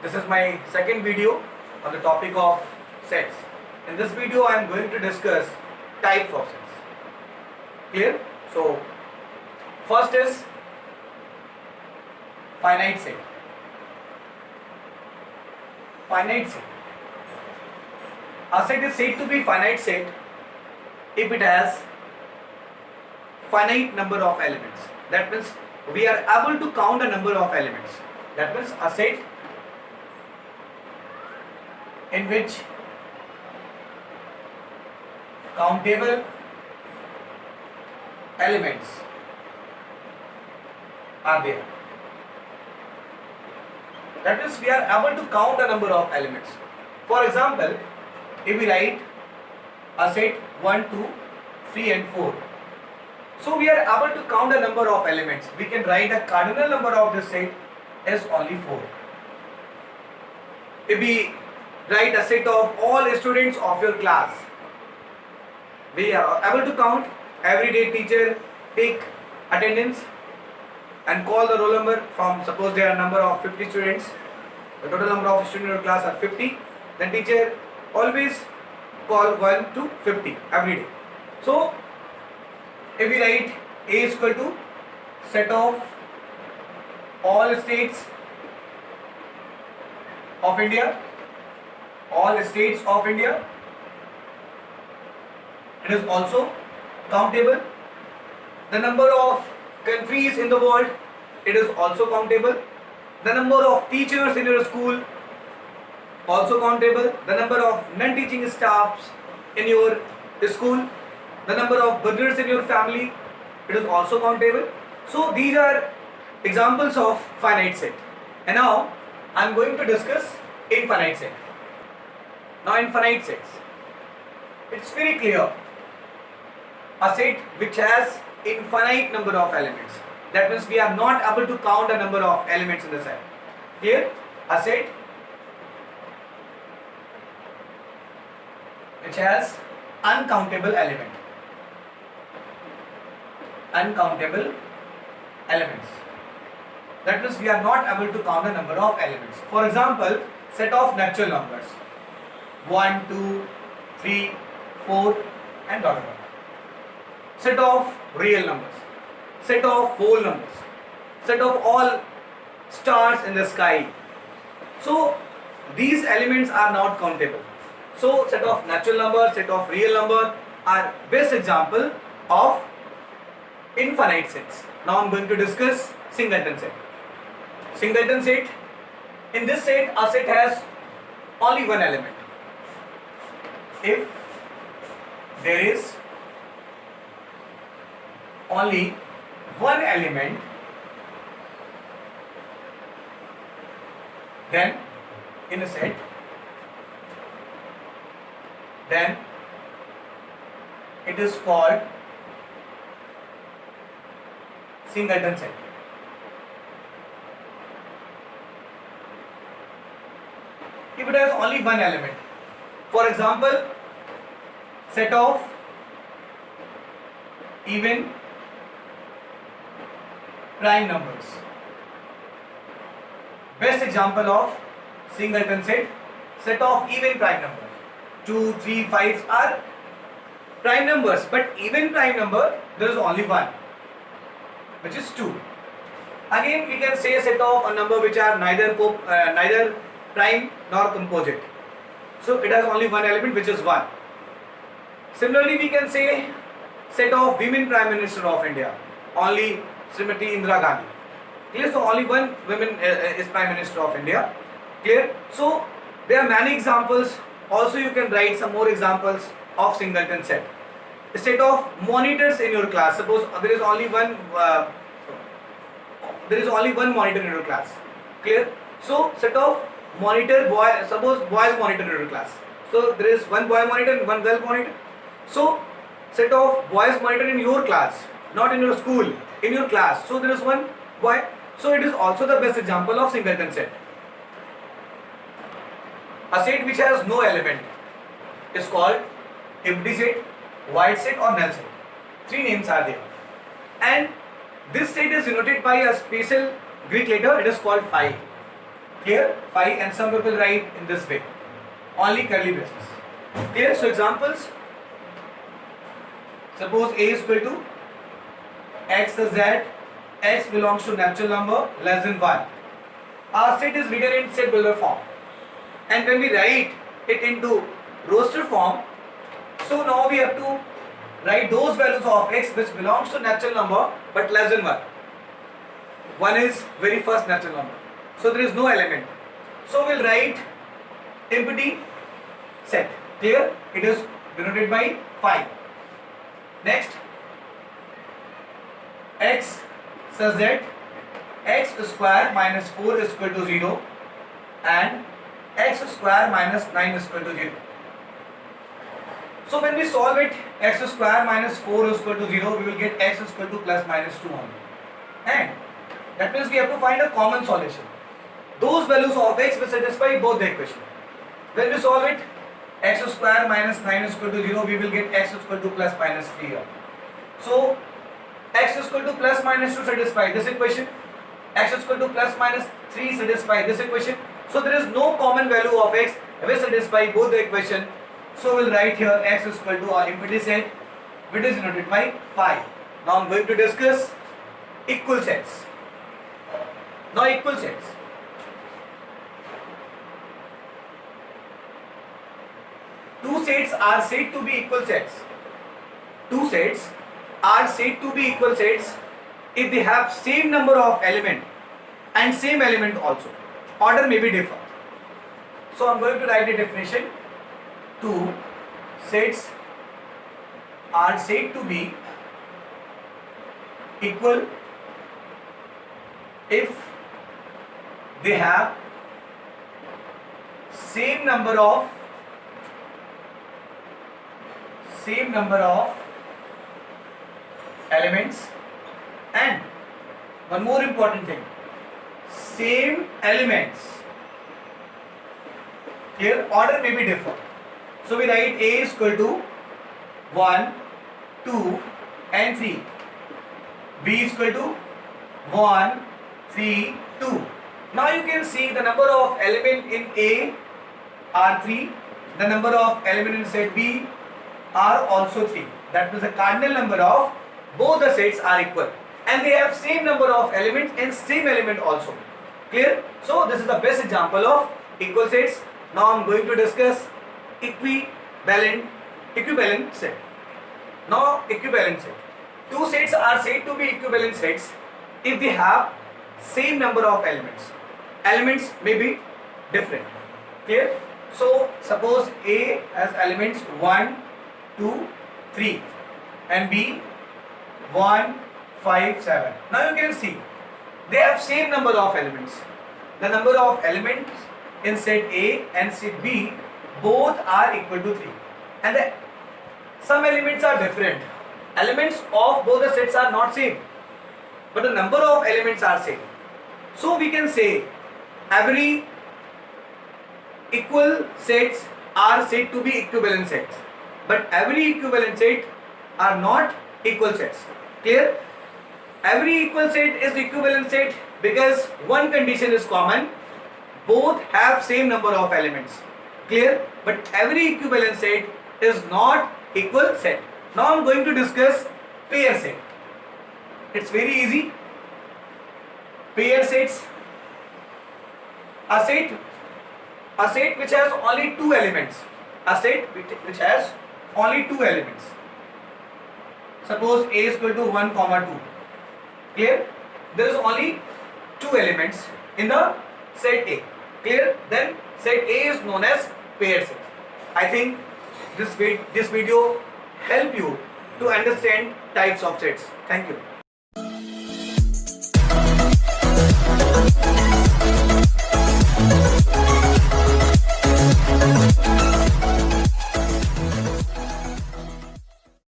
This is my second video on the topic of sets. In this video I am going to discuss types of sets. Clear? So first is finite set. Finite set. A set is said to be finite set if it has finite number of elements. That means we are able to count a number of elements. That means a set in which countable elements are there. That means we are able to count a number of elements. For example, if we write a set 1, 2, 3 and 4. So we are able to count a number of elements. We can write a cardinal number of this set as only 4. If we write a set of all students of your class, we are able to count. Every day teacher take attendance and call the roll number from, suppose there are a number of 50 students, the total number of students in your class are 50, then teacher always call 1 to 50 every day. So if we write A is equal to set of all states of India, all states of India, it is also countable. The number of countries in the world, it is also countable. The number of teachers in your school, also countable. The number of non-teaching staffs in your school, the number of brothers in your family, it is also countable. So these are examples of finite set. And now I am going to discuss infinite set. Now infinite sets, it's very clear. A set which has infinite number of elements. That means we are not able to count a number of elements in the set. Clear? A set which has uncountable element. Uncountable elements. That means we are not able to count a number of elements. For example, set of natural numbers 1, 2, 3, 4 and dot dot. Set of real numbers, set of whole numbers, set of all stars in the sky. So these elements are not countable. So set of natural number, set of real number are best example of infinite sets. Now I am going to discuss singleton set. Singleton set, in this set a set has only one element. If there is only one element, then in a set, then it is called singleton set. If it has only one element, for example, set of even prime numbers. Best example of singleton set, set of even prime numbers. 2, 3, 5 are prime numbers, but even prime number there is only one, which is 2. Again we can say a set of a number which are neither prime nor composite. So it has only one element, which is 1. Similarly we can say set of women Prime Minister of India, only Srimati Indira Gandhi. Clear? So only one woman is Prime Minister of India. Clear? So there are many examples. Also you can write some more examples of singleton set. A set of monitors in your class. Suppose there is only one monitor in your class. Clear? So set of monitor boy, suppose boys monitor in your class. So there is one boy monitor and one girl monitor. So set of boys monitor in your class, not in your school, in your class. So there is one boy. So it is also the best example of singleton set. A set which has no element is called empty set, void set or null set. 3 names are there. And this set is denoted by a special Greek letter, it is called phi. Clear? 5, and some people write in this way, only curly braces. Clear? So examples, suppose A is equal to x is that x belongs to natural number less than 1. Our set is written in set builder form, and when we write it into roster form, so now we have to write those values of x which belongs to natural number but less than 1. 1 is very first natural number, so there is no element, so we'll write empty set. Clear? It is denoted by 5. Next, x such that x square minus 4 is equal to 0 and x square minus 9 is equal to 0. So when we solve it, x square minus 4 is equal to 0, we will get x is equal to plus minus 2 only. And that means we have to find a common solution. Those values of x will satisfy both the equation. When we solve it, x square minus 9 is equal to 0, we will get x is equal to plus minus 3 here. So x is equal to plus minus 2 satisfy this equation, x is equal to plus minus 3 satisfy this equation. So there is no common value of x which satisfy both the equation. So we'll write here x is equal to our empty set, which is denoted by 5. Now I'm going to discuss equal sets. Now equal sets. Two sets are said to be equal sets. Two sets are said to be equal sets if they have same number of element and same element also. Order may be different. So I'm going to write the definition. Two sets are said to be equal if they have same number of elements and one more important thing, same elements. Here order may be different. So we write A is equal to 1, 2 and 3. B is equal to 1, 3, 2. Now you can see the number of element in A are 3. The number of element in set B are also 3. That means the cardinal number of both the sets are equal. And they have same number of elements and same element also. Clear? So this is the best example of equal sets. Now I am going to discuss equivalent set. Now equivalent set. Two sets are said to be equivalent sets if they have same number of elements. Elements may be different. Clear? So suppose A has elements 1, 2, 3 and B 1, 5, 7. Now you can see they have same number of elements. The number of elements in set A and set B both are equal to 3, and some elements are different. Elements of both the sets are not same, but the number of elements are same. So we can say every equal sets are said to be equivalent sets, but every equivalent set are not equal sets. Clear? Every equal set is equivalent set because one condition is common, both have same number of elements. Clear? But every equivalent set is not equal set. Now I am going to discuss pair set. It's very easy. Pair sets. A set which has only two elements. A set which has only two elements. Suppose A is equal to 1, 2. Clear? There is only two elements in the set A. Clear? Then set A is known as pair set. I think this video help you to understand types of sets. Thank you.